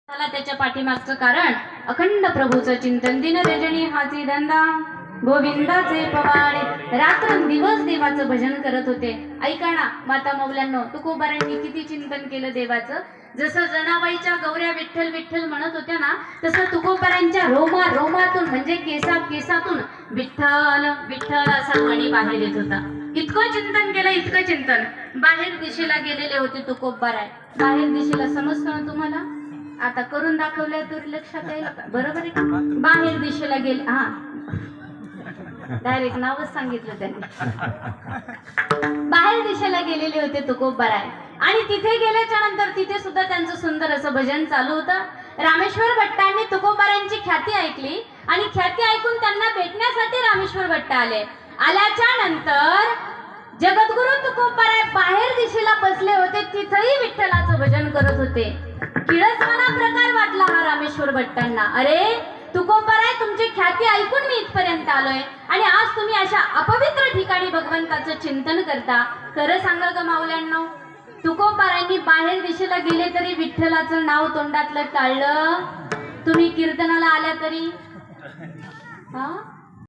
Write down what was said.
मला त्याच्या पाठीमागचं कारण अखंड प्रभूचं चिंतन, दिन रजनी हाची धंदा, गोविंदाचे पवाडे, रात्रंदिवस देवाचं भजन करत होते. ऐका ना माता मौल्यांनो, तुकोबारांनी किती चिंतन केलं देवाचं. जसं जनाबाईच्या गौऱ्या विठ्ठल विठ्ठल म्हणत होत्या ना, तसं तुकोबारांच्या रोमा रोमातून म्हणजे केसा केसातून विठ्ठल विठ्ठल असा म्हणी बाहेर येत होता. इतकं चिंतन केलं, इतकं चिंतन. बाहेर दिशेला गेलेले होते तुकोबाराय. बाहेर दिशेला समजतं ना तुम्हाला? आता करून दाखवलंय तर लक्षात येईल. बरोबर आहे का? बाहेर दिशेला गेले. हा, डायरेक्ट नावच सांगितलं त्यांनी. बाहेर दिशेला गेलेले होते तुकोबाराय आणि तिथे गेल्याच्या नंतर तिथे सुद्धा त्यांचं सुंदर असं भजन चालू होतं. रामेश्वर भट्टांनी तुकोबारांची ख्याती ऐकली आणि ख्याती ऐकून त्यांना भेटण्यासाठी रामेश्वर भट्ट आले. आल्याच्या नंतर जगद्गुरु तुकोबाराय बाहेर दिशेला बसले होते, तिथेही विठ्ठलाचं भजन करत होते. किळसवाना प्रकार वाटला हा रामेश्वर भट्टांना. अरे तुकोबाराय, तुमची ख्याती ऐकून मी इथपर्यंत आलोय आणि आज तुम्ही अशा अपवित्र ठिकाणी भगवंताचं चिंतन करता. खरं सांगा ग माऊल्यांनो, तुकोबारायांनी बाहेर दिशेला गेले तरी विठ्ठलाचं नाव तोंडातलं टाळलं. तुम्ही कीर्तनाला आल्या तरी हा